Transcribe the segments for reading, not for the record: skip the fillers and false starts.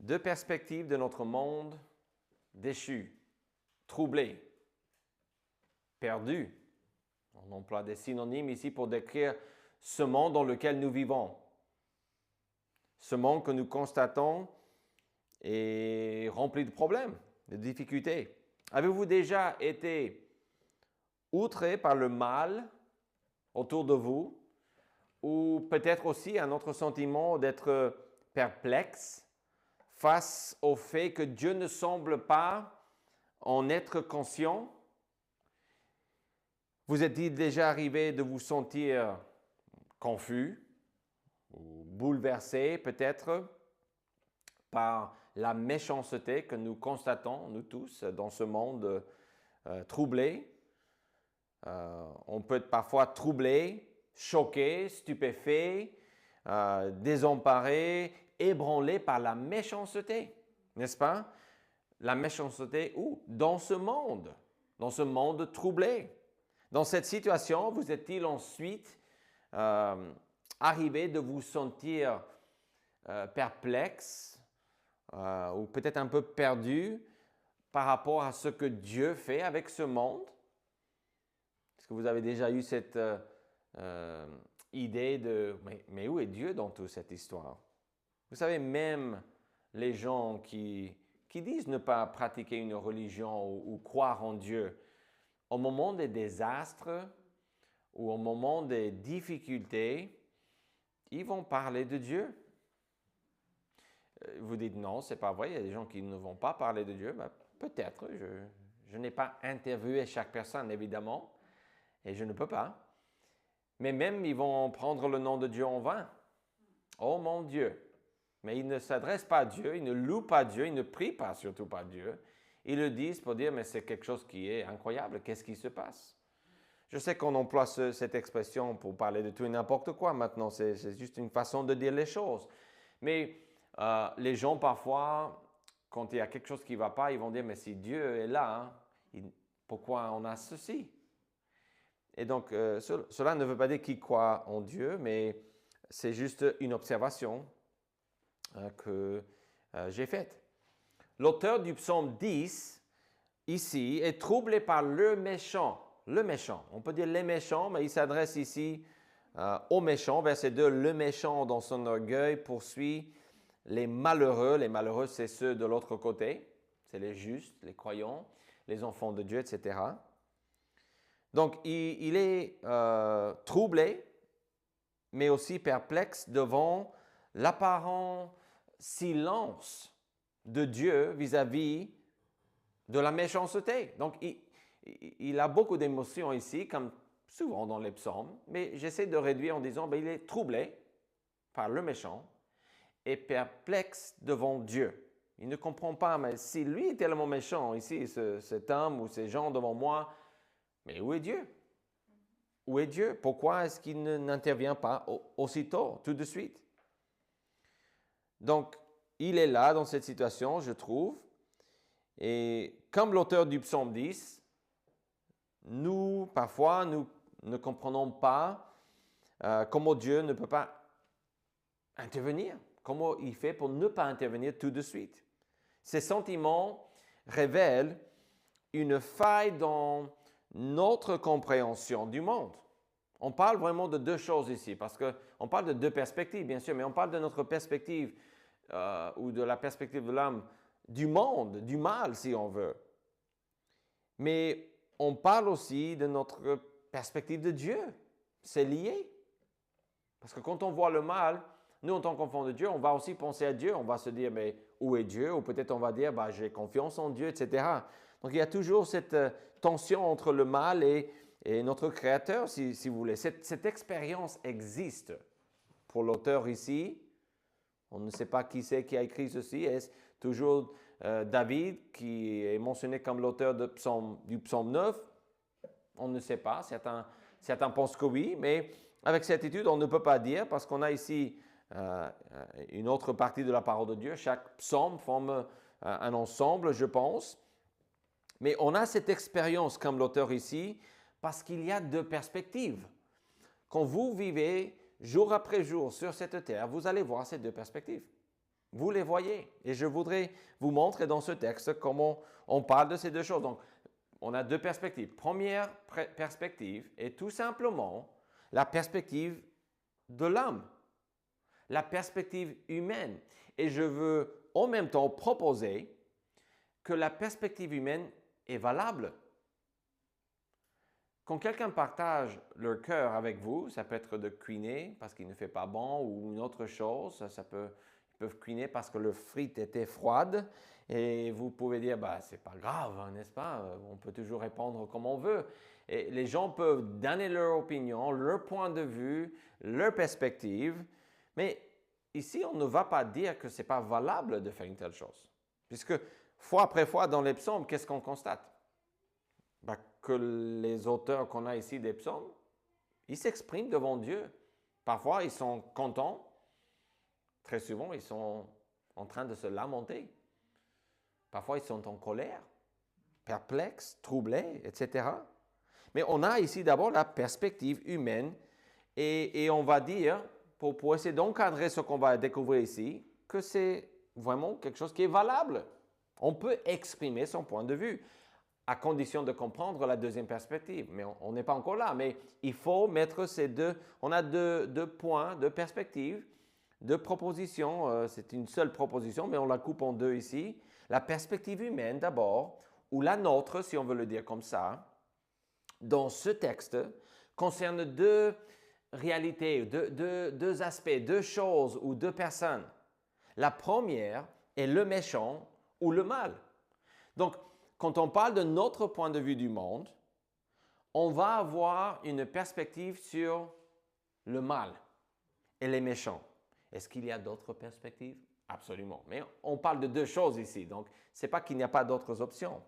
deux perspectives de notre monde déchu, troublé, perdu. On emploie des synonymes ici pour décrire ce monde dans lequel nous vivons. Ce monde que nous constatons est rempli de problèmes, de difficultés. Avez-vous déjà été outré par le mal autour de vous ou peut-être aussi un autre sentiment d'être perplexe face au fait que Dieu ne semble pas en être conscient? Vous êtes-il déjà arrivé de vous sentir confus ou bouleversé peut-être par la méchanceté que nous constatons, nous tous, dans ce monde troublé? On peut être parfois troublé, choqué, stupéfait, désemparé, ébranlé par la méchanceté, n'est-ce pas? La méchanceté où? Dans ce monde troublé. Dans cette situation, vous êtes-il ensuite arrivé de vous sentir perplexe ou peut-être un peu perdu par rapport à ce que Dieu fait avec ce monde? Est-ce que vous avez déjà eu cette idée de « mais où est Dieu dans toute cette histoire ?» Vous savez, même les gens qui disent ne pas pratiquer une religion ou croire en Dieu, au moment des désastres ou au moment des difficultés, ils vont parler de Dieu. Vous dites non, c'est pas vrai, il y a des gens qui ne vont pas parler de Dieu. Ben, peut-être, je n'ai pas interviewé chaque personne évidemment, et je ne peux pas. Mais même, ils vont prendre le nom de Dieu en vain. Oh mon Dieu! Mais ils ne s'adressent pas à Dieu, ils ne louent pas Dieu, ils ne prient pas surtout pas Dieu. Ils le disent pour dire, mais c'est quelque chose qui est incroyable, qu'est-ce qui se passe? Je sais qu'on emploie cette expression pour parler de tout et n'importe quoi maintenant, c'est juste une façon de dire les choses. Mais les gens parfois, quand il y a quelque chose qui ne va pas, ils vont dire, mais si Dieu est là, pourquoi on a ceci? Et donc, cela ne veut pas dire qu'ils croient en Dieu, mais c'est juste une observation que j'ai faite. L'auteur du psaume 10, ici, est troublé par le méchant. Le méchant, on peut dire les méchants, mais il s'adresse ici aux méchants. Verset 2, le méchant dans son orgueil poursuit les malheureux. Les malheureux, c'est ceux de l'autre côté. C'est les justes, les croyants, les enfants de Dieu, etc. Donc, il est troublé, mais aussi perplexe devant l'apparent silence de Dieu vis-à-vis de la méchanceté. Donc, il a beaucoup d'émotions ici, comme souvent dans les psaumes, mais j'essaie de réduire en disant, il est troublé par le méchant et perplexe devant Dieu. Il ne comprend pas, mais si lui est tellement méchant ici, cet homme ou ces gens devant moi, mais où est Dieu? Où est Dieu? Pourquoi est-ce qu'il n'intervient pas aussitôt, tout de suite? Donc, il est là dans cette situation, je trouve. Et comme l'auteur du psaume 10, nous, parfois, nous ne comprenons pas comment Dieu ne peut pas intervenir. Comment il fait pour ne pas intervenir tout de suite. Ces sentiments révèlent une faille dans notre compréhension du monde. On parle vraiment de deux choses ici, parce qu'on parle de deux perspectives, bien sûr, mais on parle de notre perspective ou de la perspective de l'homme, du monde, du mal, si on veut. Mais on parle aussi de notre perspective de Dieu. C'est lié. Parce que quand on voit le mal, nous, en tant qu'enfants de Dieu, on va aussi penser à Dieu. On va se dire, mais où est Dieu? Ou peut-être on va dire, j'ai confiance en Dieu, etc. Donc, il y a toujours cette tension entre le mal et notre Créateur, si vous voulez. Cette expérience existe pour l'auteur ici. On ne sait pas qui c'est qui a écrit ceci. Est-ce toujours David qui est mentionné comme l'auteur du psaume 9? On ne sait pas. Certains pensent que oui, mais avec certitude, on ne peut pas dire parce qu'on a ici une autre partie de la parole de Dieu. Chaque psaume forme un ensemble, je pense. Mais on a cette expérience comme l'auteur ici parce qu'il y a deux perspectives. Quand vous vivez jour après jour sur cette terre, vous allez voir ces deux perspectives. Vous les voyez. Et je voudrais vous montrer dans ce texte comment on parle de ces deux choses. Donc, on a deux perspectives. Première perspective est tout simplement la perspective de l'homme, la perspective humaine. Et je veux en même temps proposer que la perspective humaine est valable. Quand quelqu'un partage leur cœur avec vous, ça peut être de cuiner parce qu'il ne fait pas bon ou une autre chose. Ils peuvent cuiner parce que le frite était froide et vous pouvez dire, bah, c'est pas grave, hein, n'est-ce pas? On peut toujours répondre comme on veut. Et les gens peuvent donner leur opinion, leur point de vue, leur perspective, mais ici, on ne va pas dire que ce n'est pas valable de faire une telle chose. Puisque fois après fois dans les psaumes, qu'est-ce qu'on constate? Ben, que les auteurs qu'on a ici des psaumes, ils s'expriment devant Dieu. Parfois, ils sont contents. Très souvent, ils sont en train de se lamenter. Parfois, ils sont en colère, perplexes, troublés, etc. Mais on a ici d'abord la perspective humaine et on va dire, pour essayer d'encadrer ce qu'on va découvrir ici, que c'est vraiment quelque chose qui est valable. On peut exprimer son point de vue à condition de comprendre la deuxième perspective. Mais on n'est pas encore là. Mais il faut mettre ces deux. On a deux points, deux perspectives, deux propositions. C'est une seule proposition, mais on la coupe en deux ici. La perspective humaine d'abord, ou la nôtre, si on veut le dire comme ça, dans ce texte, concerne deux réalités, deux aspects, deux choses ou deux personnes. La première est le méchant ou le mal. Donc, quand on parle de notre point de vue du monde, on va avoir une perspective sur le mal et les méchants. Est-ce qu'il y a d'autres perspectives? Absolument. Mais on parle de deux choses ici, donc ce n'est pas qu'il n'y a pas d'autres options.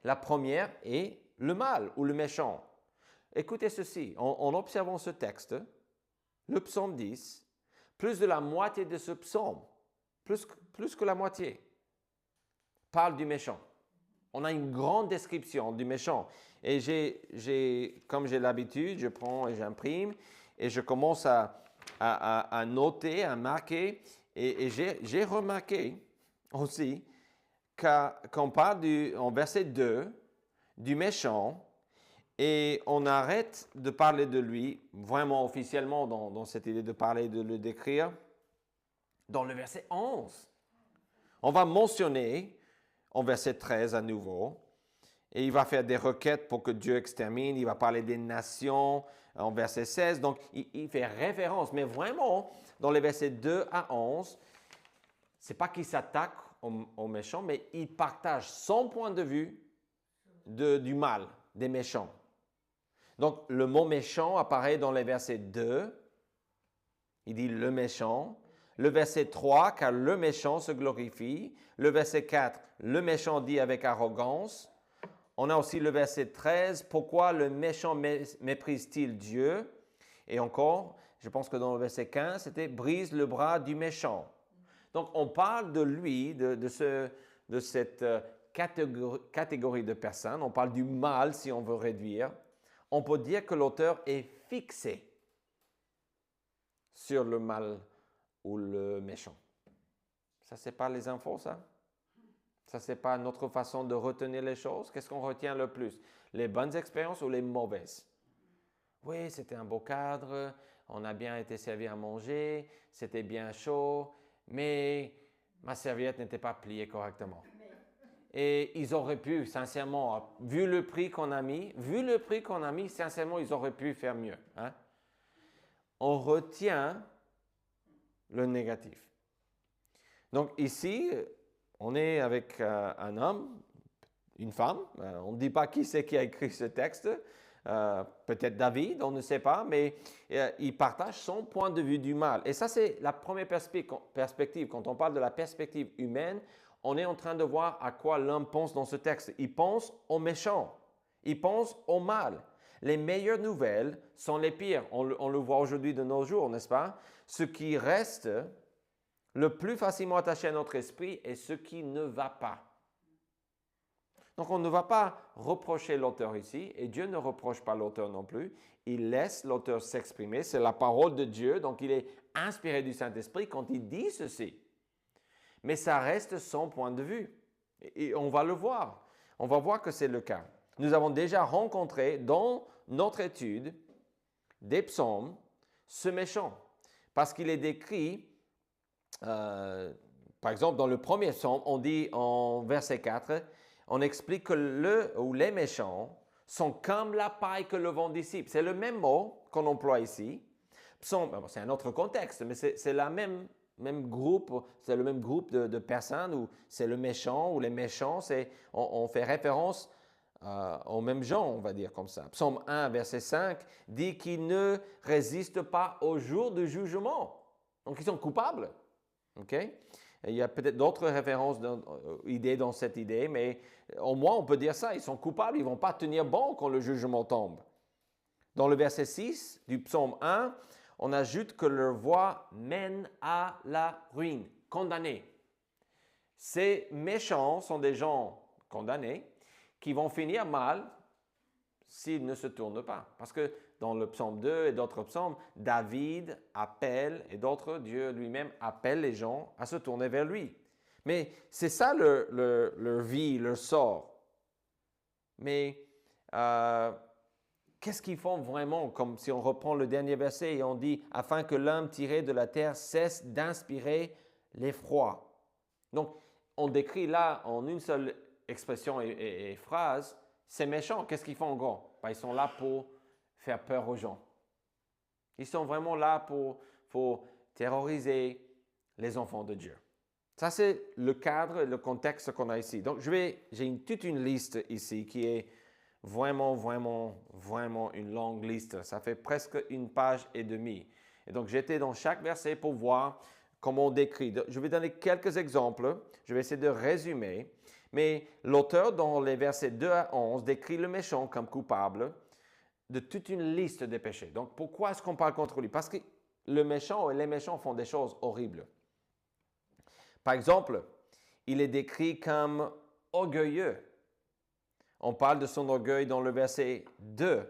La première est le mal ou le méchant. Écoutez ceci, en observant ce texte, le psaume 10, plus de la moitié de ce psaume, plus que la moitié, parle du méchant. On a une grande description du méchant. Et comme j'ai l'habitude, je prends et j'imprime et je commence à noter, à marquer. Et j'ai remarqué aussi qu'on parle en verset 2 du méchant et on arrête de parler de lui vraiment officiellement dans cette idée de parler, de le décrire dans le verset 11. On va mentionner en verset 13 à nouveau. Et il va faire des requêtes pour que Dieu extermine. Il va parler des nations en verset 16. Donc, il fait référence. Mais vraiment, dans les versets 2 à 11, ce n'est pas qu'il s'attaque aux méchants, mais il partage son point de vue du mal, des méchants. Donc, le mot méchant apparaît dans les versets 2. Il dit le méchant. Le verset 3, car le méchant se glorifie. Le verset 4, le méchant dit avec arrogance. On a aussi le verset 13, pourquoi le méchant méprise-t-il Dieu? Et encore, je pense que dans le verset 15, c'était brise le bras du méchant. Donc, on parle de lui, de cette catégorie de personnes. On parle du mal, si on veut réduire. On peut dire que l'auteur est fixé sur le mal ou le méchant. Ça, ce n'est pas les infos, ça? Ça, ce n'est pas notre façon de retenir les choses? Qu'est-ce qu'on retient le plus? Les bonnes expériences ou les mauvaises? Oui, c'était un beau cadre, on a bien été servi à manger, c'était bien chaud, mais ma serviette n'était pas pliée correctement. Et ils auraient pu, sincèrement, vu le prix qu'on a mis, sincèrement, ils auraient pu faire mieux. Hein? On retient le négatif. Donc ici, on est avec un homme, une femme. On ne dit pas qui c'est qui a écrit ce texte. Peut-être David, on ne sait pas, mais il partage son point de vue du mal. Et ça, c'est la première perspective. Quand on parle de la perspective humaine, on est en train de voir à quoi l'homme pense dans ce texte. Il pense au méchant. Il pense au mal. Les meilleures nouvelles sont les pires. On le voit aujourd'hui de nos jours, n'est-ce pas? Ce qui reste le plus facilement attaché à notre esprit est ce qui ne va pas. Donc, on ne va pas reprocher l'auteur ici, et Dieu ne reproche pas l'auteur non plus. Il laisse l'auteur s'exprimer. C'est la parole de Dieu, donc il est inspiré du Saint-Esprit quand il dit ceci. Mais ça reste son point de vue. Et on va le voir. On va voir que c'est le cas. Nous avons déjà rencontré dans notre étude des psaumes ce méchant. Parce qu'il est décrit, par exemple, dans le premier psaume, on dit en verset 4, on explique que les méchants sont comme la paille que le vent dissipe. C'est le même mot qu'on emploie ici. C'est un autre contexte, mais c'est la même groupe, c'est le même groupe de personnes où c'est le méchant ou les méchants. On fait référence au même genre, on va dire comme ça. Psaume 1, verset 5, dit qu'ils ne résistent pas au jour du jugement. Donc, ils sont coupables. OK? Il y a peut-être d'autres références, idées dans cette idée, mais au moins, on peut dire ça. Ils sont coupables, ils ne vont pas tenir bon quand le jugement tombe. Dans le verset 6 du psaume 1, on ajoute que leur voie mène à la ruine, condamnés. Ces méchants sont des gens condamnés qui vont finir mal s'ils ne se tournent pas. Parce que dans le psaume 2 et d'autres psaumes, David appelle, et d'autres, Dieu lui-même appelle les gens à se tourner vers lui. Mais c'est ça leur vie, leur sort. Mais qu'est-ce qu'ils font vraiment? Comme si on reprend le dernier verset et on dit « Afin que l'homme tiré de la terre cesse d'inspirer l'effroi ». Donc, on décrit là en une seule expression et phrase, ces méchants, qu'est-ce qu'ils font en gros? Ils sont là pour faire peur aux gens. Ils sont vraiment là pour terroriser les enfants de Dieu. Ça, c'est le cadre, le contexte qu'on a ici. Donc, j'ai toute une liste ici qui est vraiment une longue liste. Ça fait presque une page et demie. Et donc, j'étais dans chaque verset pour voir comment on décrit. Je vais donner quelques exemples. Je vais essayer de résumer. Mais l'auteur, dans les versets 2 à 11, décrit le méchant comme coupable de toute une liste de péchés. Donc, pourquoi est-ce qu'on parle contre lui? Parce que le méchant et les méchants font des choses horribles. Par exemple, il est décrit comme orgueilleux. On parle de son orgueil dans le verset 2.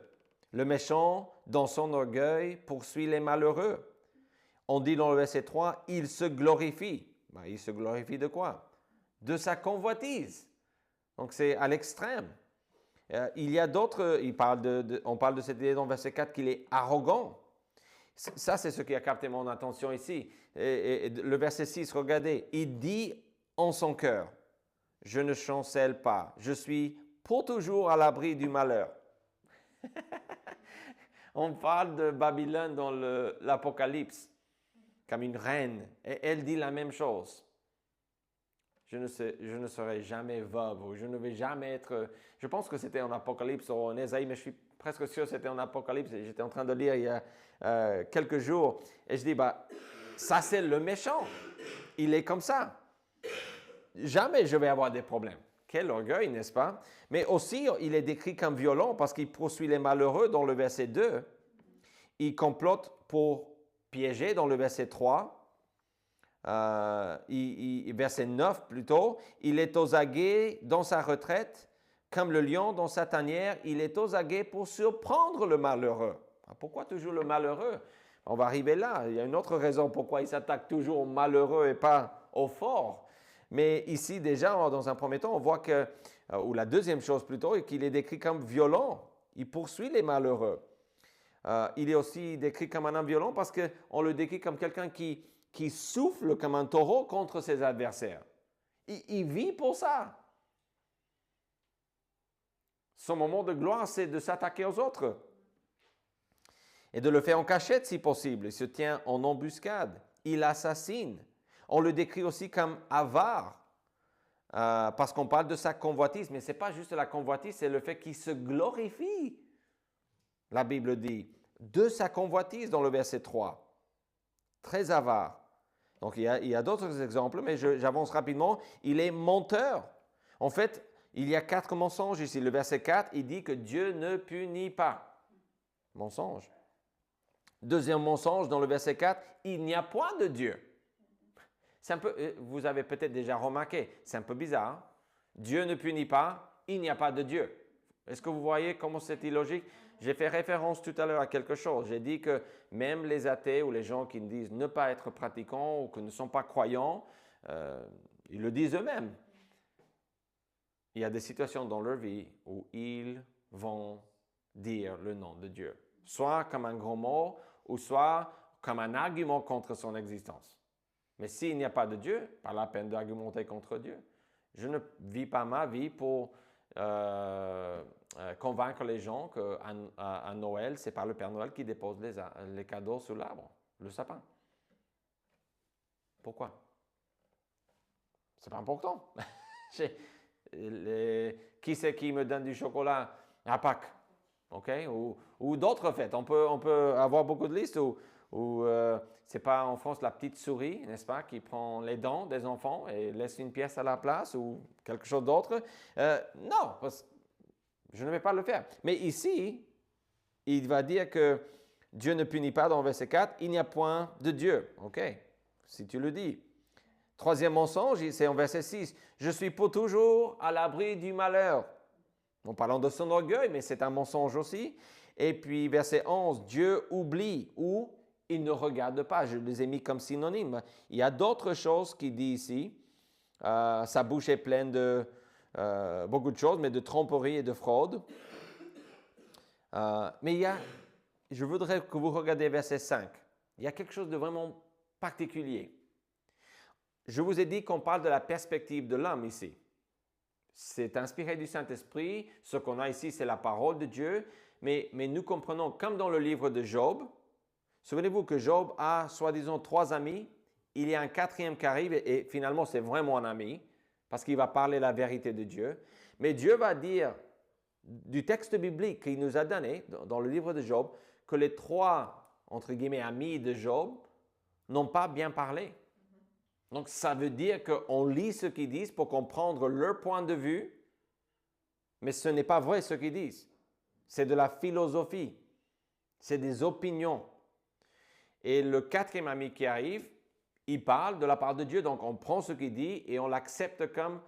Le méchant, dans son orgueil, poursuit les malheureux. On dit dans le verset 3, il se glorifie. Il se glorifie de quoi? De sa convoitise. Donc, c'est à l'extrême. Il y a d'autres, on parle de cette idée dans le verset 4 qu'il est arrogant. Ça, c'est ce qui a capté mon attention ici. Et le verset 6, regardez, il dit en son cœur, je ne chancelle pas, je suis pour toujours à l'abri du malheur. On parle de Babylone dans l'Apocalypse, comme une reine, et elle dit la même chose. Je ne serai jamais veuve, ou je ne vais jamais être... Je pense que c'était en Apocalypse ou en Ésaïe, mais je suis presque sûr que c'était en Apocalypse. J'étais en train de lire il y a quelques jours, et je dis, ça c'est le méchant. Il est comme ça. Jamais je vais avoir des problèmes. Quel orgueil, n'est-ce pas? Mais aussi, il est décrit comme violent parce qu'il poursuit les malheureux dans le verset 2. Il complote pour piéger dans le verset 3. Verset 9 plutôt. Il est aux aguets dans sa retraite. Comme le lion dans sa tanière, il est aux aguets pour surprendre le malheureux. Pourquoi toujours le malheureux? On va arriver là. Il y a une autre raison pourquoi il s'attaque toujours aux malheureux et pas aux forts. Mais ici, déjà, dans un premier temps, on voit que, ou la deuxième chose plutôt, qu'il est décrit comme violent. Il poursuit les malheureux. Il est aussi décrit comme un homme violent parce qu'on le décrit comme quelqu'un qui souffle comme un taureau contre ses adversaires. Il vit pour ça. Son moment de gloire, c'est de s'attaquer aux autres. Et de le faire en cachette si possible. Il se tient en embuscade. Il assassine. On le décrit aussi comme avare, parce qu'on parle de sa convoitise, mais ce n'est pas juste la convoitise, c'est le fait qu'il se glorifie, la Bible dit, de sa convoitise dans le verset 3. Très avare. Donc, il y a d'autres exemples, mais j'avance rapidement. Il est menteur. En fait, il y a 4 mensonges ici. Le verset 4, il dit que Dieu ne punit pas. Mensonge. Deuxième mensonge dans le verset 4, il n'y a point de Dieu. Vous avez peut-être déjà remarqué, c'est un peu bizarre. Dieu ne punit pas, il n'y a pas de Dieu. Est-ce que vous voyez comment c'est illogique? J'ai fait référence tout à l'heure à quelque chose. J'ai dit que même les athées ou les gens qui disent ne pas être pratiquants ou qui ne sont pas croyants, ils le disent eux-mêmes. Il y a des situations dans leur vie où ils vont dire le nom de Dieu, soit comme un gros mot, ou soit comme un argument contre son existence. Mais s'il n'y a pas de Dieu, pas la peine d'argumenter contre Dieu. Je ne vis pas ma vie pour convaincre les gens qu'à Noël, c'est pas le Père Noël qui dépose les cadeaux sous l'arbre, le sapin. Pourquoi? C'est pas important. Qui c'est qui me donne du chocolat à Pâques? OK? Ou d'autres fêtes. On peut avoir beaucoup de listes où c'est pas en France la petite souris, n'est-ce pas, qui prend les dents des enfants et laisse une pièce à la place ou quelque chose d'autre. Non, parce que je ne vais pas le faire. Mais ici, il va dire que Dieu ne punit pas dans le verset 4, il n'y a point de Dieu. OK? Si tu le dis. Troisième mensonge, c'est en verset 6. Je suis pour toujours à l'abri du malheur. En parlant de son orgueil, mais c'est un mensonge aussi. Et puis verset 11, Dieu oublie ou il ne regarde pas. Je les ai mis comme synonymes. Il y a d'autres choses qu'il dit ici. Sa bouche est pleine de beaucoup de choses, mais de tromperie et de fraude. Mais je voudrais que vous regardiez verset 5. Il y a quelque chose de vraiment particulier. Je vous ai dit qu'on parle de la perspective de l'homme ici. C'est inspiré du Saint-Esprit. Ce qu'on a ici, c'est la parole de Dieu. Mais nous comprenons, comme dans le livre de Job, souvenez-vous que Job a, soi-disant, 3 amis. Il y a un 4e qui arrive et finalement, c'est vraiment un ami parce qu'il va parler la vérité de Dieu. Mais Dieu va dire, du texte biblique qu'il nous a donné dans le livre de Job, que les 3, entre guillemets, amis de Job n'ont pas bien parlé. Donc, ça veut dire qu'on lit ce qu'ils disent pour comprendre leur point de vue, mais ce n'est pas vrai ce qu'ils disent. C'est de la philosophie, c'est des opinions. Et le 4e ami qui arrive, il parle de la part de Dieu, donc on prend ce qu'il dit et on l'accepte comme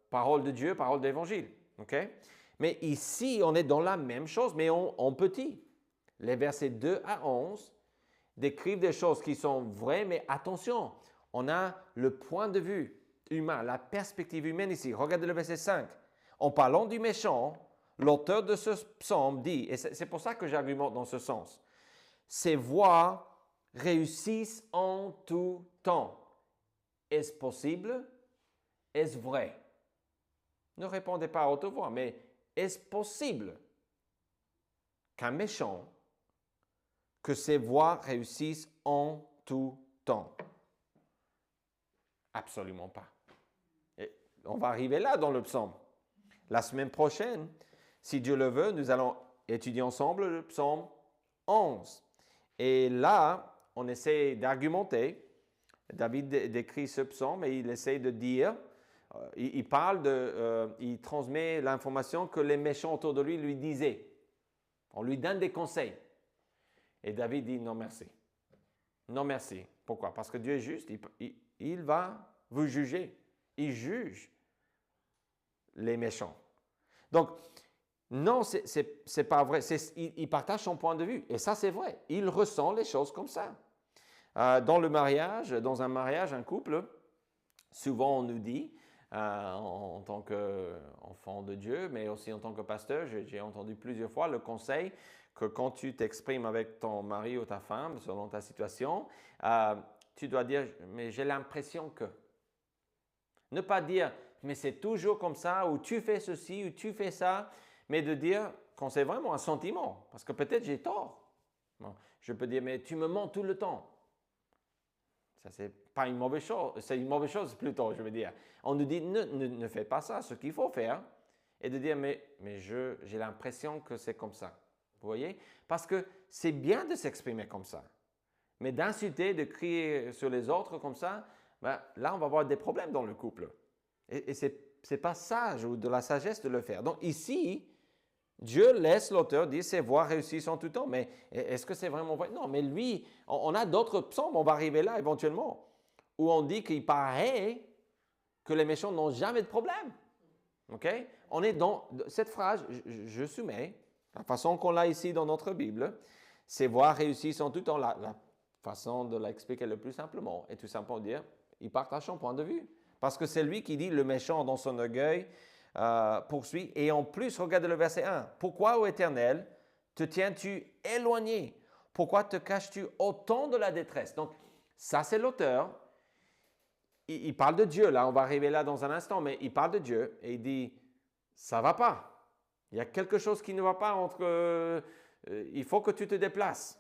parole de Dieu, parole d'évangile. Okay? Mais ici, on est dans la même chose, mais en petit. Les versets 2 à 11 décrivent des choses qui sont vraies, mais attention, on a le point de vue humain, la perspective humaine ici. Regardez le verset 5. En parlant du méchant, l'auteur de ce psaume dit, et c'est pour ça que j'argumente dans ce sens, ses voies réussissent en tout temps. Est-ce possible? Est-ce vrai? Ne répondez pas à haute voix, mais est-ce possible qu'un méchant, que ses voies réussissent en tout temps? Absolument pas. Et on va arriver là dans le psaume. La semaine prochaine, si Dieu le veut, nous allons étudier ensemble le psaume 11. Et là, on essaie d'argumenter. David décrit ce psaume et il essaie de dire, il transmet l'information que les méchants autour de lui disaient. On lui donne des conseils. Et David dit non merci. Non merci. Pourquoi? Parce que Dieu est juste. Il va vous juger. Il juge les méchants. Donc, non, c'est pas vrai. Il partage son point de vue. Et ça, c'est vrai. Il ressent les choses comme ça. Dans le mariage, dans un mariage, un couple, souvent on nous dit, en tant qu'enfant de Dieu, mais aussi en tant que pasteur, j'ai entendu plusieurs fois le conseil que quand tu t'exprimes avec ton mari ou ta femme, selon ta situation, tu dois dire, mais j'ai l'impression que. Ne pas dire, mais c'est toujours comme ça, ou tu fais ceci, ou tu fais ça, mais de dire quand c'est vraiment un sentiment, parce que peut-être j'ai tort. Bon, je peux dire, mais tu me mens tout le temps. Ça, c'est pas une mauvaise chose, c'est une mauvaise chose plutôt, je veux dire. On nous dit, ne fais pas ça, ce qu'il faut faire, et de dire, mais j'ai l'impression que c'est comme ça. Vous voyez? Parce que c'est bien de s'exprimer comme ça. Mais d'insulter, de crier sur les autres comme ça, ben, là, on va avoir des problèmes dans le couple. Et ce n'est pas sage ou de la sagesse de le faire. Donc ici, Dieu laisse l'auteur dire ses voies réussissent en tout temps. Mais est-ce que c'est vraiment vrai? Non, mais lui, on a d'autres psaumes, on va arriver là éventuellement, où on dit qu'il paraît que les méchants n'ont jamais de problème. OK? On est dans cette phrase, je soumets, la façon qu'on l'a ici dans notre Bible, ses voies réussissent en tout temps. La façon de l'expliquer le plus simplement est tout simplement dire, il partage son point de vue. Parce que c'est lui qui dit, le méchant dans son orgueil poursuit. Et en plus, regardez le verset 1. Pourquoi, ô Éternel, te tiens-tu éloigné? Pourquoi te caches-tu au temps de la détresse? Donc, ça c'est l'auteur. Il parle de Dieu, là, on va arriver là dans un instant, mais il parle de Dieu et il dit, ça ne va pas. Il y a quelque chose qui ne va pas entre... il faut que tu te déplaces.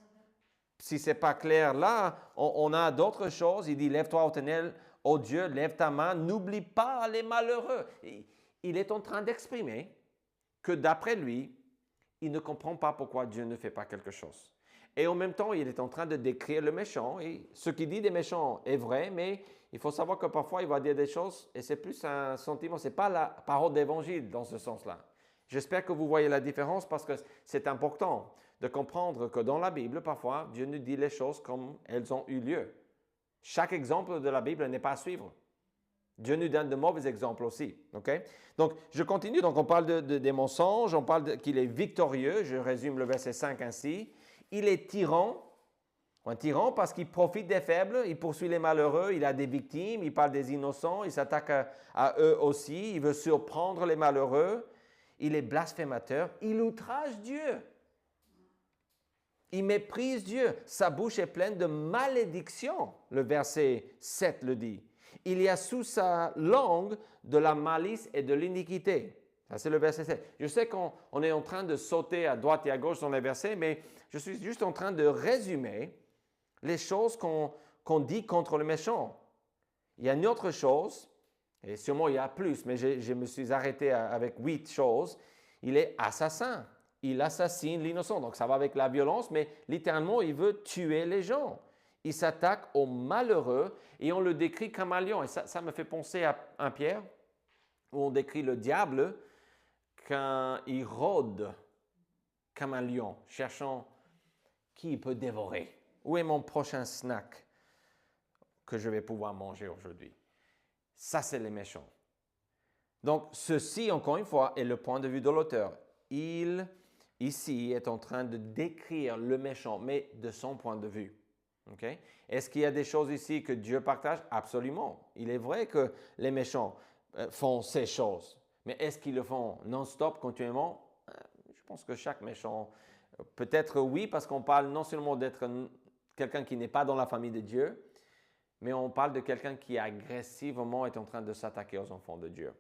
Si ce n'est pas clair là, on a d'autres choses. Il dit, lève-toi, Éternel, ô Dieu, lève ta main, n'oublie pas les malheureux. Il est en train d'exprimer que d'après lui, il ne comprend pas pourquoi Dieu ne fait pas quelque chose. Et en même temps, il est en train de décrire le méchant. Et ce qu'il dit des méchants est vrai, mais il faut savoir que parfois, il va dire des choses et c'est plus un sentiment. Ce n'est pas la parole d'évangile dans ce sens-là. J'espère que vous voyez la différence parce que c'est important de comprendre que dans la Bible, parfois, Dieu nous dit les choses comme elles ont eu lieu. Chaque exemple de la Bible n'est pas à suivre. Dieu nous donne de mauvais exemples aussi. Okay? Donc, je continue. Donc, on parle des mensonges, on parle qu'il est victorieux. Je résume le verset 5 ainsi. Il est tyran. Un tyran parce qu'il profite des faibles, il poursuit les malheureux, il a des victimes, il parle des innocents, il s'attaque à eux aussi, il veut surprendre les malheureux. Il est blasphémateur, il outrage Dieu. Il méprise Dieu. Sa bouche est pleine de malédictions, le verset 7 le dit. Il y a sous sa langue de la malice et de l'iniquité. Ça, c'est le verset 7. Je sais qu'on est en train de sauter à droite et à gauche dans les versets, mais je suis juste en train de résumer les choses qu'on dit contre le méchant. Il y a une autre chose, et sûrement il y a plus, mais je me suis arrêté avec 8 choses. Il est assassin. Il assassine l'innocent. Donc ça va avec la violence, mais littéralement, il veut tuer les gens. Il s'attaque aux malheureux et on le décrit comme un lion. Et ça me fait penser à 1 Pierre, où on décrit le diable quand il rôde comme un lion, cherchant qui il peut dévorer. Où est mon prochain snack que je vais pouvoir manger aujourd'hui? Ça, c'est les méchants. Donc, ceci, encore une fois, est le point de vue de l'auteur. Il, ici, est en train de décrire le méchant, mais de son point de vue. Okay? Est-ce qu'il y a des choses ici que Dieu partage? Absolument. Il est vrai que les méchants font ces choses. Mais est-ce qu'ils le font non-stop, continuellement? Je pense que chaque méchant, peut-être oui, parce qu'on parle non seulement d'être quelqu'un qui n'est pas dans la famille de Dieu, mais on parle de quelqu'un qui agressivement est en train de s'attaquer aux enfants de Dieu.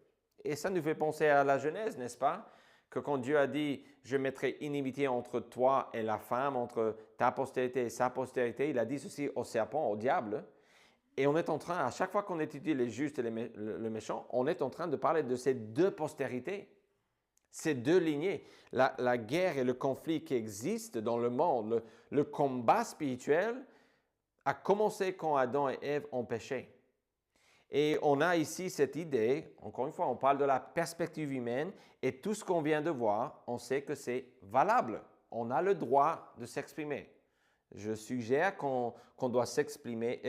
Et ça nous fait penser à la Genèse, n'est-ce pas? Que quand Dieu a dit « Je mettrai inimitié entre toi et la femme, entre ta postérité et sa postérité », il a dit ceci au serpent, au diable. Et on est en train, à chaque fois qu'on étudie les justes et le méchant, on est en train de parler de ces deux postérités, ces deux lignées. La guerre et le conflit qui existent dans le monde, le combat spirituel a commencé quand Adam et Ève ont péché. Et on a ici cette idée, encore une fois, on parle de la perspective humaine et tout ce qu'on vient de voir, on sait que c'est valable. On a le droit de s'exprimer. Je suggère qu'on doit s'exprimer,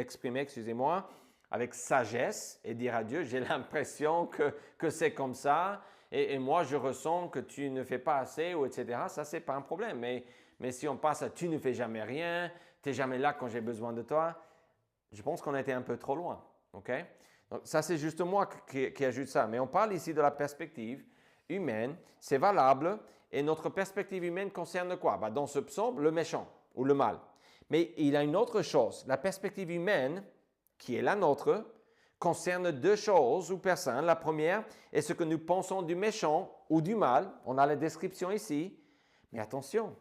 avec sagesse et dire à Dieu, j'ai l'impression que c'est comme ça et moi je ressens que tu ne fais pas assez ou etc. Ça, ce n'est pas un problème. Mais si on passe à tu ne fais jamais rien, tu n'es jamais là quand j'ai besoin de toi, je pense qu'on a été un peu trop loin. Okay? Donc, ça, c'est juste moi qui ajoute ça. Mais on parle ici de la perspective humaine. C'est valable. Et notre perspective humaine concerne quoi? Dans ce psaume, le méchant ou le mal. Mais il y a une autre chose. La perspective humaine, qui est la nôtre, concerne deux choses ou personnes. La première est ce que nous pensons du méchant ou du mal. On a la description ici. Mais attention,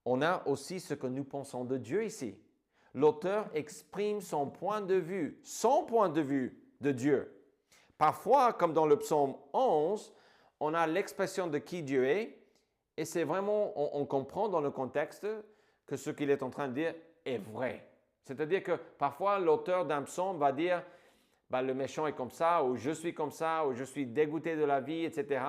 on a aussi ce que nous pensons de Dieu ici. L'auteur exprime son point de vue de Dieu. Parfois, comme dans le psaume 11, on a l'expression de qui Dieu est et c'est vraiment, on comprend dans le contexte que ce qu'il est en train de dire est vrai. C'est-à-dire que parfois, l'auteur d'un psaume va dire le méchant est comme ça, ou je suis comme ça, ou je suis dégoûté de la vie, etc.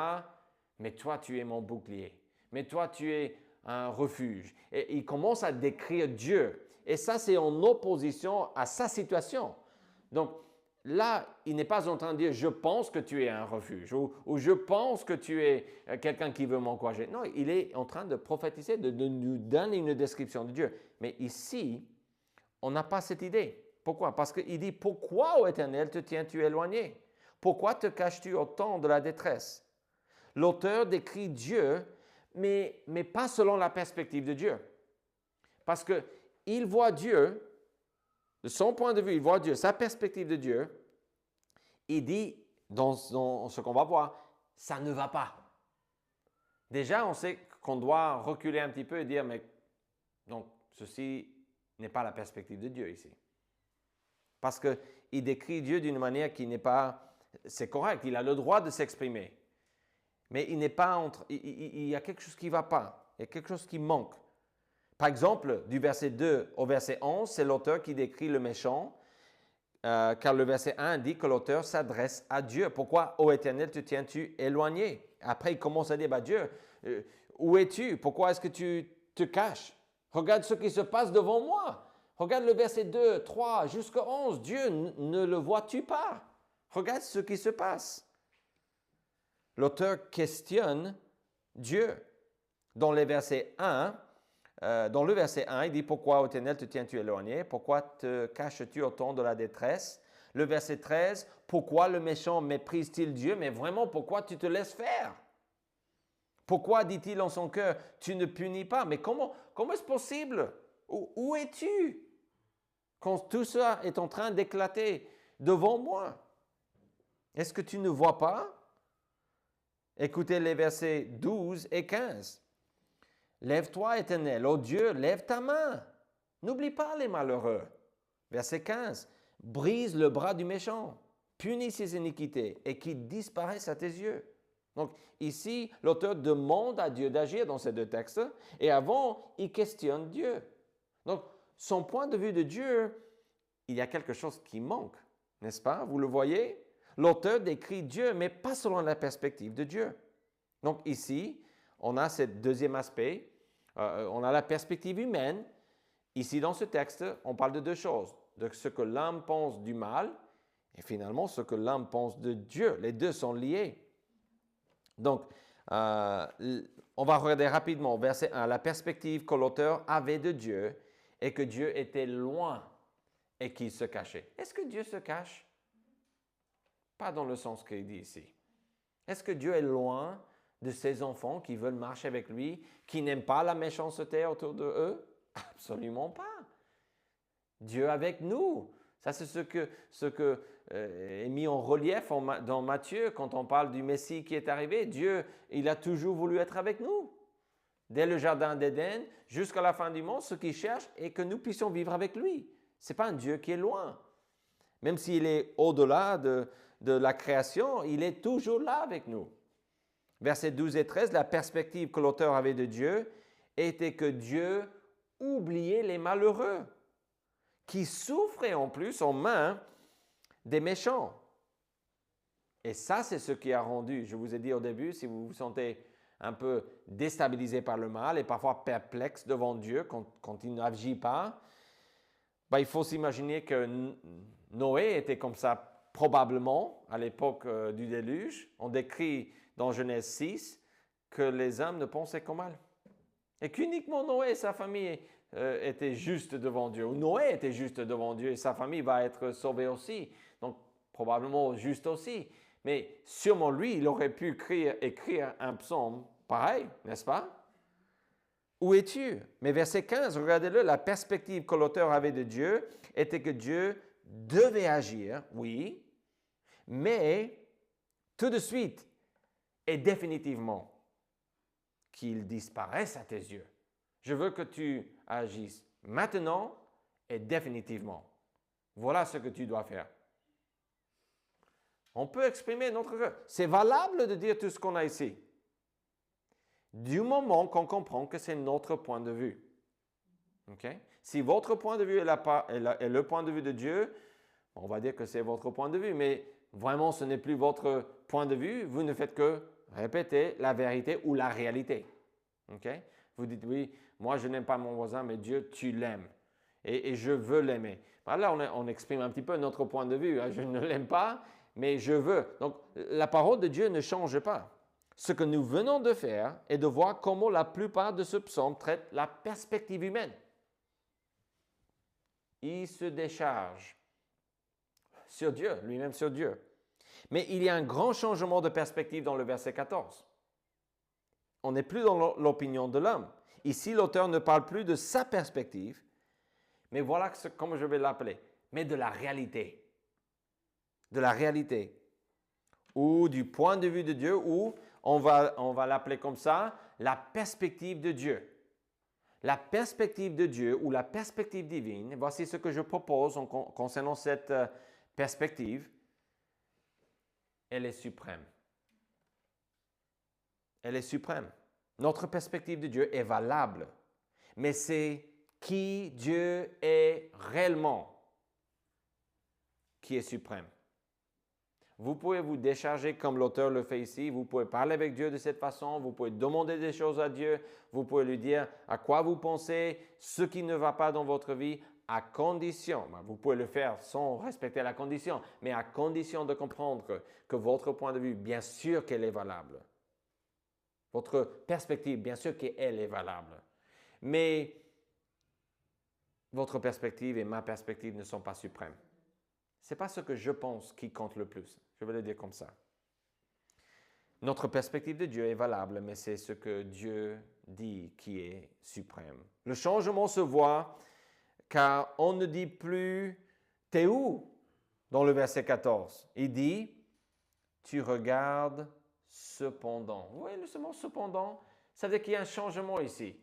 Mais toi, tu es mon bouclier. Mais toi, tu es un refuge. Et il commence à décrire Dieu. Et ça, c'est en opposition à sa situation. Donc, là, il n'est pas en train de dire « je pense que tu es un refuge » ou « je pense que tu es quelqu'un qui veut m'encourager ». Non, il est en train de prophétiser, de nous donner une description de Dieu. Mais ici, on n'a pas cette idée. Pourquoi? Parce qu'il dit, pourquoi, ô Éternel, te tiens-tu éloigné? Pourquoi te caches-tu au temps de la détresse? L'auteur décrit Dieu, mais pas selon la perspective de Dieu. Parce qu'il voit Dieu, de son point de vue, il voit Dieu, sa perspective de Dieu. Il dit, dans ce qu'on va voir, ça ne va pas. Déjà, on sait qu'on doit reculer un petit peu et dire, mais donc, ceci n'est pas la perspective de Dieu ici. Parce qu'il décrit Dieu d'une manière qui n'est pas... C'est correct, il a le droit de s'exprimer. Mais il n'est pas entre... Il y a quelque chose qui ne va pas. Il y a quelque chose qui manque. Par exemple, du verset 2 au verset 11, c'est l'auteur qui décrit le méchant, car le verset 1 dit que l'auteur s'adresse à Dieu. Pourquoi, ô Éternel, te tiens-tu éloigné? Après, il commence à dire, Dieu, où es-tu? Pourquoi est-ce que tu te caches? Regarde ce qui se passe devant moi. Regarde le verset 2, 3, jusqu'à 11. Dieu, ne le vois-tu pas? Regarde ce qui se passe. L'auteur questionne Dieu. Dans le verset 1, il dit « Pourquoi, ô Éternel, te tiens-tu éloigné? Pourquoi te caches-tu au temps de la détresse? » Le verset 13, « Pourquoi le méchant méprise-t-il Dieu? » Mais vraiment, pourquoi tu te laisses faire? Pourquoi dit-il en son cœur « Tu ne punis pas? » Mais comment est-ce possible? Où es-tu quand tout ça est en train d'éclater devant moi? Est-ce que tu ne vois pas? Écoutez les versets 12 et 15. « Lève-toi, Éternel, ô Dieu, lève ta main. N'oublie pas les malheureux. » Verset 15. « Brise le bras du méchant, punis ses iniquités et qu'il disparaisse à tes yeux. » Donc ici, l'auteur demande à Dieu d'agir dans ces deux textes et avant, il questionne Dieu. Donc, son point de vue de Dieu, il y a quelque chose qui manque, n'est-ce pas? Vous le voyez? L'auteur décrit Dieu, mais pas selon la perspective de Dieu. Donc ici, on a ce deuxième aspect, on a la perspective humaine. Ici, dans ce texte, on parle de deux choses, de ce que l'homme pense du mal et finalement ce que l'homme pense de Dieu. Les deux sont liés. Donc, on va regarder rapidement verset 1, la perspective que l'auteur avait de Dieu et que Dieu était loin et qu'il se cachait. Est-ce que Dieu se cache? Pas dans le sens qu'il dit ici. Est-ce que Dieu est loin de ses enfants qui veulent marcher avec lui, qui n'aiment pas la méchanceté autour de eux? Absolument pas. Dieu avec nous. Ça, c'est ce que est mis en relief dans Matthieu quand on parle du Messie qui est arrivé. Dieu, il a toujours voulu être avec nous. Dès le jardin d'Éden jusqu'à la fin du monde, ce qu'il cherche est que nous puissions vivre avec lui. Ce n'est pas un Dieu qui est loin. Même s'il est au-delà de la création, il est toujours là avec nous. Versets 12 et 13, la perspective que l'auteur avait de Dieu était que Dieu oubliait les malheureux, qui souffraient en plus en main des méchants. Et ça, c'est ce qui a rendu, je vous ai dit au début, si vous vous sentez un peu déstabilisé par le mal et parfois perplexe devant Dieu quand il n'agit pas, il faut s'imaginer que Noé était comme ça probablement à l'époque du déluge. On décrit dans Genèse 6 que les hommes ne pensaient qu'au mal. Et qu'uniquement Noé et sa famille étaient justes devant Dieu. Ou Noé était juste devant Dieu et sa famille va être sauvée aussi. Donc probablement juste aussi. Mais sûrement lui, il aurait pu écrire un psaume pareil, n'est-ce pas? Où es-tu? Mais verset 15, regardez-le, la perspective que l'auteur avait de Dieu était que Dieu devait agir, oui, mais tout de suite et définitivement qu'il disparaisse à tes yeux. Je veux que tu agisses maintenant et définitivement. Voilà ce que tu dois faire. On peut exprimer notre cœur. C'est valable de dire tout ce qu'on a ici. Du moment qu'on comprend que c'est notre point de vue. Okay? Si votre point de vue est le point de vue de Dieu, on va dire que c'est votre point de vue, mais vraiment ce n'est plus votre point de vue, vous ne faites que répéter la vérité ou la réalité. Okay? Vous dites, oui, moi je n'aime pas mon voisin, mais Dieu, tu l'aimes. Et je veux l'aimer. Là, on exprime un petit peu notre point de vue. Hein? Je ne l'aime pas, mais je veux. Donc, la parole de Dieu ne change pas. Ce que nous venons de faire est de voir comment la plupart de ce psaume traite la perspective humaine. il se décharge sur Dieu, lui-même sur Dieu. Mais il y a un grand changement de perspective dans le verset 14. On n'est plus dans l'opinion de l'homme. Ici, l'auteur ne parle plus de sa perspective, mais voilà comment je vais l'appeler, mais de la réalité. De la réalité. Ou du point de vue de Dieu, ou on va l'appeler comme ça, la perspective de Dieu. La perspective de Dieu ou la perspective divine, voici ce que je propose concernant cette perspective. Elle est suprême. Elle est suprême. Notre perspective de Dieu est valable, mais c'est qui Dieu est réellement qui est suprême. Vous pouvez vous décharger comme l'auteur le fait ici. Vous pouvez parler avec Dieu de cette façon. Vous pouvez demander des choses à Dieu. Vous pouvez lui dire à quoi vous pensez, ce qui ne va pas dans votre vie, à condition. Vous pouvez le faire sans respecter la condition, mais à condition de comprendre que votre point de vue, bien sûr qu'elle est valable. Votre perspective, bien sûr qu'elle est valable. Mais votre perspective et ma perspective ne sont pas suprêmes. Ce n'est pas ce que je pense qui compte le plus. Je vais le dire comme ça. Notre perspective de Dieu est valable, mais c'est ce que Dieu dit qui est suprême. Le changement se voit car on ne dit plus « t'es où ?» dans le verset 14. Il dit « tu regardes cependant ». Vous voyez le mot « cependant », ça veut dire qu'il y a un changement ici.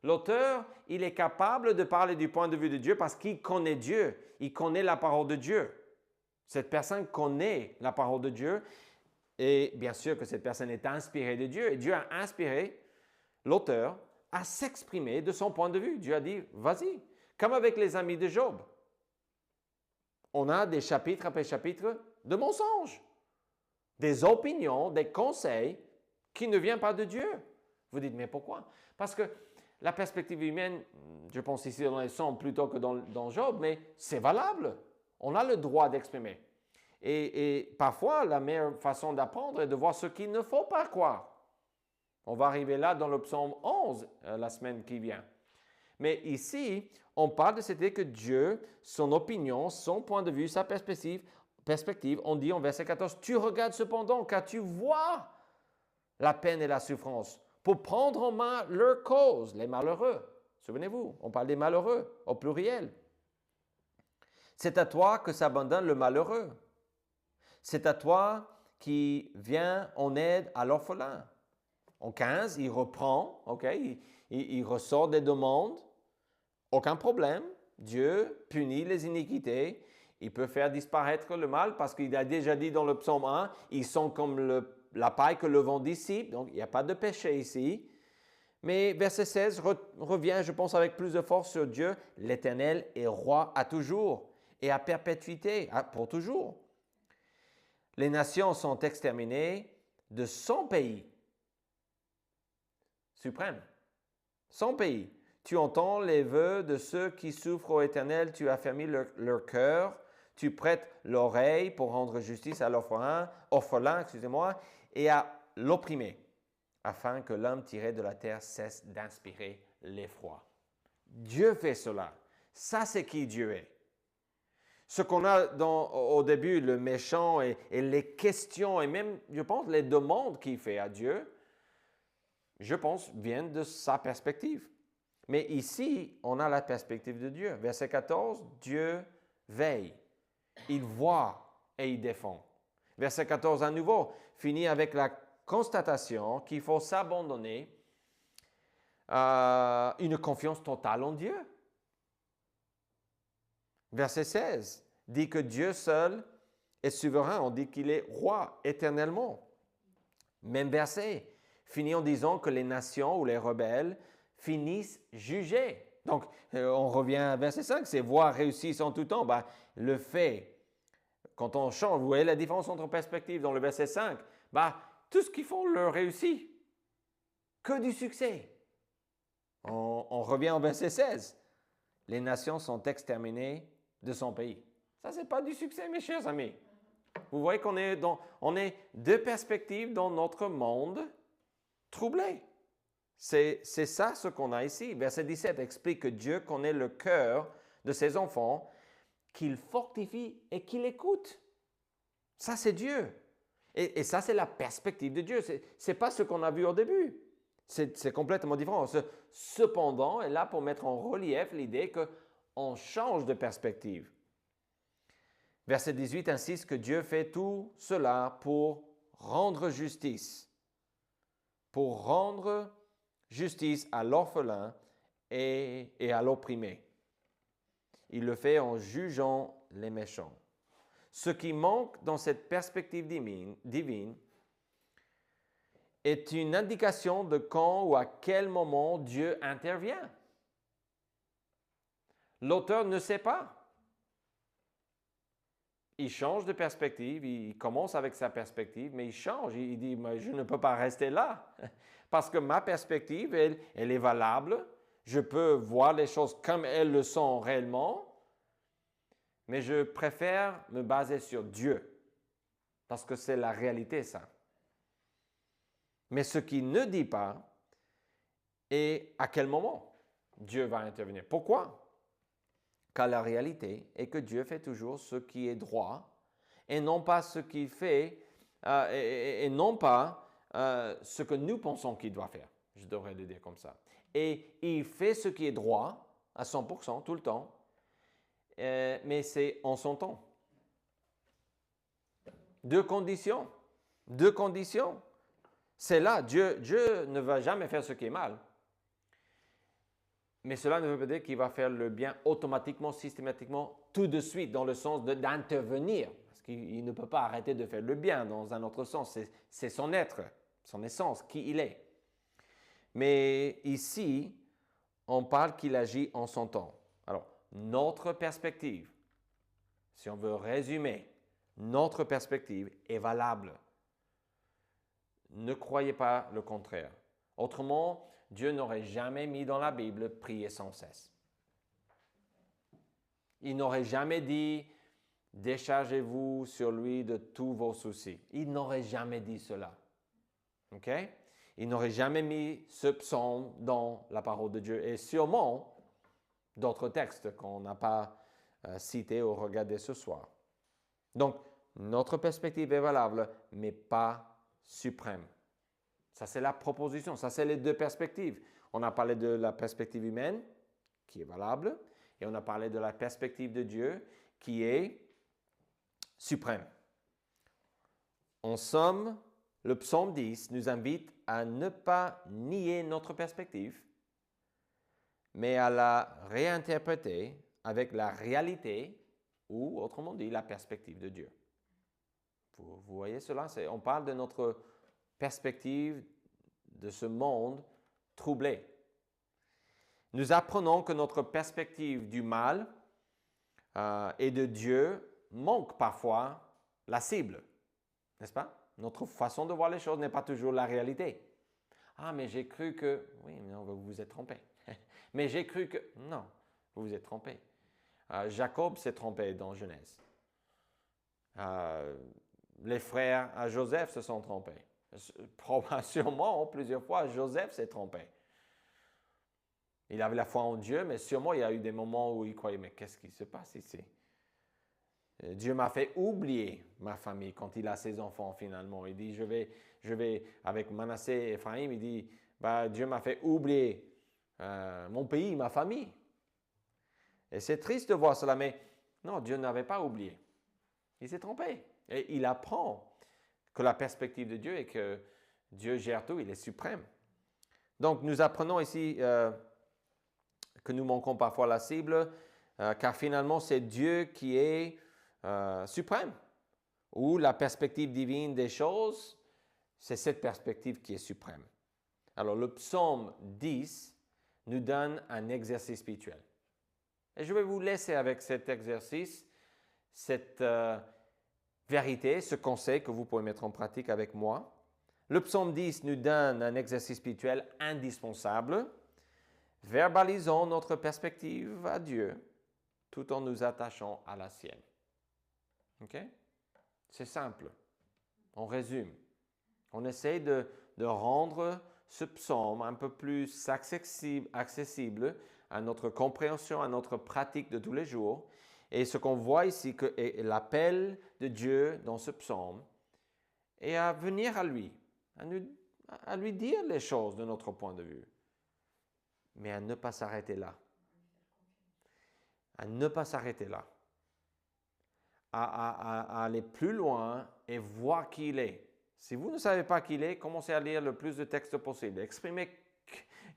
L'auteur, il est capable de parler du point de vue de Dieu parce qu'il connaît Dieu, il connaît la parole de Dieu. Cette personne connaît la parole de Dieu et bien sûr que cette personne est inspirée de Dieu et Dieu a inspiré l'auteur à s'exprimer de son point de vue. Dieu a dit, vas-y, comme avec les amis de Job. On a des chapitres après chapitres de mensonges, des opinions, des conseils qui ne viennent pas de Dieu. Vous dites, mais pourquoi? Parce que la perspective humaine, je pense ici dans les sons plutôt que dans Job, mais c'est valable. On a le droit d'exprimer. Et parfois, la meilleure façon d'apprendre est de voir ce qu'il ne faut pas croire. On va arriver là dans le psaume 11 la semaine qui vient. Mais ici, on parle de cette idée que Dieu, son opinion, son point de vue, sa perspective, on dit en verset 14, « Tu regardes cependant, car tu vois la peine et la souffrance, pour prendre en main leur cause, les malheureux. » Souvenez-vous, on parle des malheureux au pluriel. C'est à toi que s'abandonne le malheureux. C'est à toi qui viens en aide à l'orphelin. En 15, il reprend, il ressort des demandes. Aucun problème. Dieu punit les iniquités. Il peut faire disparaître le mal parce qu'il a déjà dit dans le psaume 1, ils sont comme la paille que le vent dissipe. Donc, il n'y a pas de péché ici. Mais verset 16 revient, je pense, avec plus de force sur Dieu. L'Éternel est roi à toujours et à perpétuité, pour toujours. Les nations sont exterminées de son pays. Suprême. Son pays. Tu entends les vœux de ceux qui souffrent au Éternel, tu affermis leur cœur, tu prêtes l'oreille pour rendre justice à l'orphelin, et à l'opprimé, afin que l'homme tiré de la terre cesse d'inspirer l'effroi. Dieu fait cela. Ça, c'est qui Dieu est. Ce qu'on a au début, le méchant et les questions et même, je pense, les demandes qu'il fait à Dieu, je pense, viennent de sa perspective. Mais ici, on a la perspective de Dieu. Verset 14, Dieu veille, il voit et il défend. Verset 14 à nouveau finit avec la constatation qu'il faut s'abandonner à une confiance totale en Dieu. Verset 16 dit que Dieu seul est souverain. On dit qu'il est roi éternellement. Même verset finit en disant que les nations ou les rebelles finissent jugés. Donc, on revient à verset 5, c'est voir réussir en tout temps. Le fait, quand on change, vous voyez la différence entre perspective dans le verset 5, tout ce qu'ils font leur réussit. Que du succès. On revient au verset 16. Les nations sont exterminées de son pays. Ça, ce n'est pas du succès, mes chers amis. Vous voyez qu'on est deux perspectives dans notre monde troublé. C'est ça ce qu'on a ici. Verset 17 explique que Dieu connaît le cœur de ses enfants, qu'il fortifie et qu'il écoute. Ça, c'est Dieu. Et ça, c'est la perspective de Dieu. Ce n'est pas ce qu'on a vu au début. C'est complètement différent. Cependant, est là pour mettre en relief l'idée qu'on change de perspective. Verset 18 insiste que Dieu fait tout cela pour rendre justice. Pour rendre justice à l'orphelin et à l'opprimé. Il le fait en jugeant les méchants. Ce qui manque dans cette perspective divine est une indication de quand ou à quel moment Dieu intervient. L'auteur ne sait pas. Il change de perspective, il commence avec sa perspective, mais il change. Il dit, mais je ne peux pas rester là, parce que ma perspective, elle est valable. Je peux voir les choses comme elles le sont réellement, mais je préfère me baser sur Dieu, parce que c'est la réalité, ça. Mais ce qu'il ne dit pas est à quel moment Dieu va intervenir. Pourquoi? Car la réalité est que Dieu fait toujours ce qui est droit et non pas ce qu'il fait, et non pas ce que nous pensons qu'il doit faire. Je devrais le dire comme ça. Et il fait ce qui est droit à 100% tout le temps, mais c'est en son temps. Deux conditions. C'est là, Dieu ne va jamais faire ce qui est mal. Mais cela ne veut pas dire qu'il va faire le bien automatiquement, systématiquement, tout de suite, dans le sens d'intervenir. Parce qu'il ne peut pas arrêter de faire le bien dans un autre sens. C'est son être, son essence, qui il est. Mais ici, on parle qu'il agit en son temps. Alors, notre perspective, si on veut résumer, notre perspective est valable. Ne croyez pas le contraire. Autrement, Dieu n'aurait jamais mis dans la Bible « prier sans cesse ». Il n'aurait jamais dit « déchargez-vous sur lui de tous vos soucis ». Il n'aurait jamais dit cela. OK? Il n'aurait jamais mis ce psaume dans la parole de Dieu. Et sûrement, d'autres textes qu'on n'a pas cités ou regardés ce soir. Donc, notre perspective est valable, mais pas suprême. Ça, c'est la proposition. Ça, c'est les deux perspectives. On a parlé de la perspective humaine, qui est valable, et on a parlé de la perspective de Dieu, qui est suprême. En somme, le psaume 10 nous invite à ne pas nier notre perspective, mais à la réinterpréter avec la réalité, ou autrement dit, la perspective de Dieu. Vous voyez cela? On parle de notre perspective de ce monde troublé. Nous apprenons que notre perspective du mal et de Dieu manque parfois la cible, n'est-ce pas? Notre façon de voir les choses n'est pas toujours la réalité. Ah, mais j'ai cru que... Oui, non, vous vous êtes trompé. Mais j'ai cru que... Non, vous vous êtes trompé. Jacob s'est trompé dans Genèse. Les frères à Joseph se sont trompés. Sûrement, plusieurs fois, Joseph s'est trompé. Il avait la foi en Dieu, mais sûrement, il y a eu des moments où il croyait, mais qu'est-ce qui se passe ici? Dieu m'a fait oublier ma famille quand il a ses enfants finalement. Il dit, je vais avec Manassé et Ephraim, il dit, Dieu m'a fait oublier mon pays, ma famille. Et c'est triste de voir cela, mais non, Dieu n'avait pas oublié. Il s'est trompé. Et il apprend que la perspective de Dieu est que Dieu gère tout, il est suprême. Donc, nous apprenons ici que nous manquons parfois la cible, car finalement, c'est Dieu qui est suprême. Ou la perspective divine des choses, c'est cette perspective qui est suprême. Alors, le psaume 10 nous donne un exercice spirituel. Et je vais vous laisser avec cet exercice, cette vérité, ce conseil que vous pouvez mettre en pratique avec moi. Le psaume 10 nous donne un exercice spirituel indispensable. Verbalisons notre perspective à Dieu tout en nous attachant à la sienne. OK? C'est simple. On résume. On essaie de rendre ce psaume un peu plus accessible à notre compréhension, à notre pratique de tous les jours. Et ce qu'on voit ici, que l'appel de Dieu dans ce psaume est à venir à lui, à lui dire les choses de notre point de vue, mais à ne pas s'arrêter là. À ne pas s'arrêter là. À aller plus loin et voir qui il est. Si vous ne savez pas qui il est, commencez à lire le plus de textes possible. Exprimez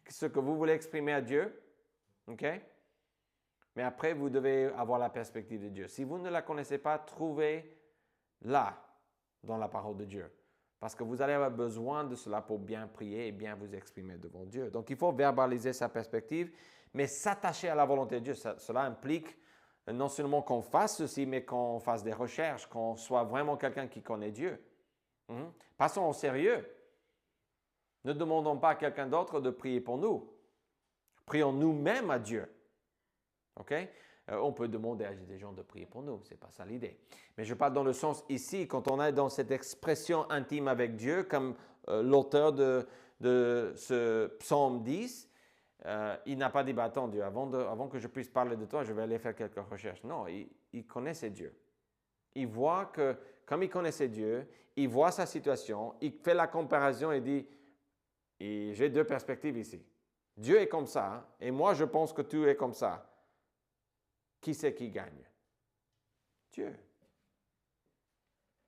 ce que vous voulez exprimer à Dieu. OK? Mais après, vous devez avoir la perspective de Dieu. Si vous ne la connaissez pas, trouvez-la dans la parole de Dieu. Parce que vous allez avoir besoin de cela pour bien prier et bien vous exprimer devant Dieu. Donc, il faut verbaliser sa perspective, mais s'attacher à la volonté de Dieu. Cela implique non seulement qu'on fasse ceci, mais qu'on fasse des recherches, qu'on soit vraiment quelqu'un qui connaît Dieu. Passons au sérieux. Ne demandons pas à quelqu'un d'autre de prier pour nous. Prions nous-mêmes à Dieu. OK? On peut demander à des gens de prier pour nous, ce n'est pas ça l'idée. Mais je parle dans le sens ici, quand on est dans cette expression intime avec Dieu, comme l'auteur de ce psaume 10, il n'a pas dit, attends Dieu, avant que je puisse parler de toi, je vais aller faire quelques recherches. Non, il connaissait Dieu. Il voit que, comme il connaissait Dieu, il voit sa situation, il fait la comparaison et dit, j'ai deux perspectives ici. Dieu est comme ça, et moi je pense que tu es comme ça. Qui c'est qui gagne? Dieu.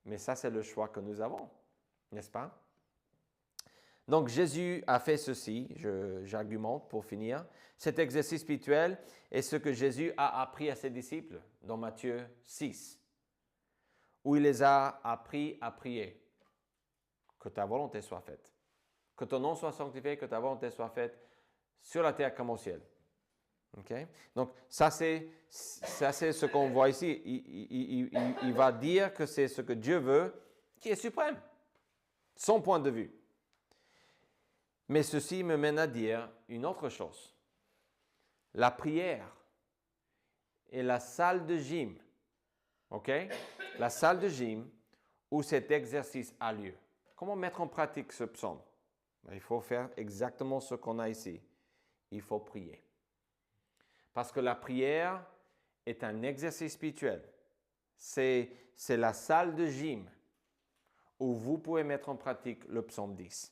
Mais ça, c'est le choix que nous avons, n'est-ce pas? Donc, Jésus a fait ceci, j'argumente pour finir. Cet exercice spirituel est ce que Jésus a appris à ses disciples dans Matthieu 6, où il les a appris à prier. Que ta volonté soit faite. Que ton nom soit sanctifié, que ta volonté soit faite sur la terre comme au ciel. Okay? Donc, ça c'est ce qu'on voit ici. Il va dire que c'est ce que Dieu veut qui est suprême. Son point de vue. Mais ceci me mène à dire une autre chose. La prière est la salle de gym. OK? La salle de gym où cet exercice a lieu. Comment mettre en pratique ce psaume? Il faut faire exactement ce qu'on a ici. Il faut prier. Parce que la prière est un exercice spirituel. C'est la salle de gym où vous pouvez mettre en pratique le psaume 10.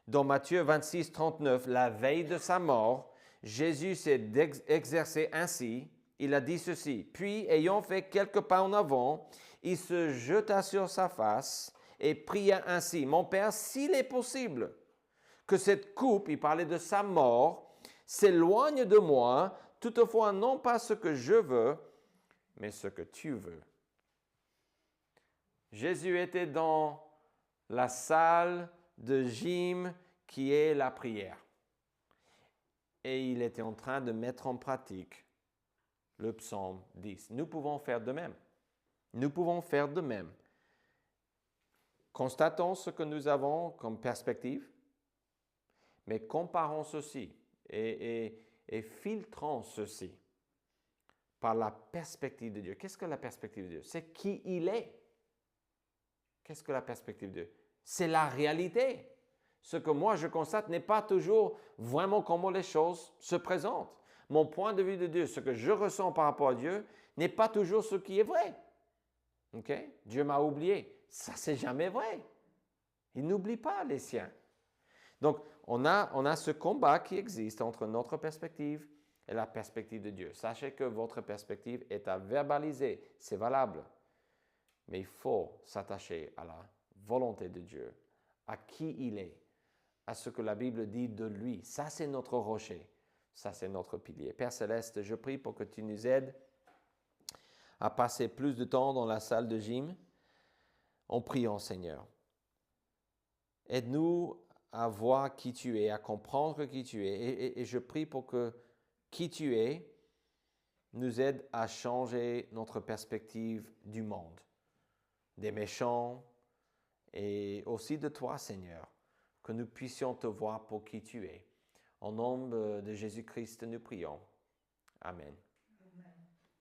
Dans Matthieu 26, 39, la veille de sa mort, Jésus s'est exercé ainsi. Il a dit ceci. Puis, ayant fait quelques pas en avant, il se jeta sur sa face et pria ainsi. Mon Père, s'il est possible que cette coupe, il parlait de sa mort, s'éloigne de moi, toutefois non pas ce que je veux, mais ce que tu veux. Jésus était dans la salle de gym qui est la prière. Et il était en train de mettre en pratique le psaume 10. Nous pouvons faire de même. Nous pouvons faire de même. Constatons ce que nous avons comme perspective, mais comparons ceci et filtrons ceci par la perspective de Dieu. Qu'est-ce que la perspective de Dieu? C'est qui il est. Qu'est-ce que la perspective de Dieu? C'est la réalité. Ce que moi je constate n'est pas toujours vraiment comment les choses se présentent. Mon point de vue de Dieu, ce que je ressens par rapport à Dieu, n'est pas toujours ce qui est vrai. Okay? Dieu m'a oublié. Ça, c'est jamais vrai. Il n'oublie pas les siens. Donc, on a ce combat qui existe entre notre perspective et la perspective de Dieu. Sachez que votre perspective est à verbaliser. C'est valable. Mais il faut s'attacher à la volonté de Dieu, à qui il est, à ce que la Bible dit de lui. Ça, c'est notre rocher. Ça, c'est notre pilier. Père Céleste, je prie pour que tu nous aides à passer plus de temps dans la salle de gym en priant, Seigneur. Aide-nous à voir qui tu es, à comprendre qui tu es. Et je prie pour que qui tu es nous aide à changer notre perspective du monde, des méchants et aussi de toi, Seigneur, que nous puissions te voir pour qui tu es. Au nom de Jésus-Christ, nous prions. Amen.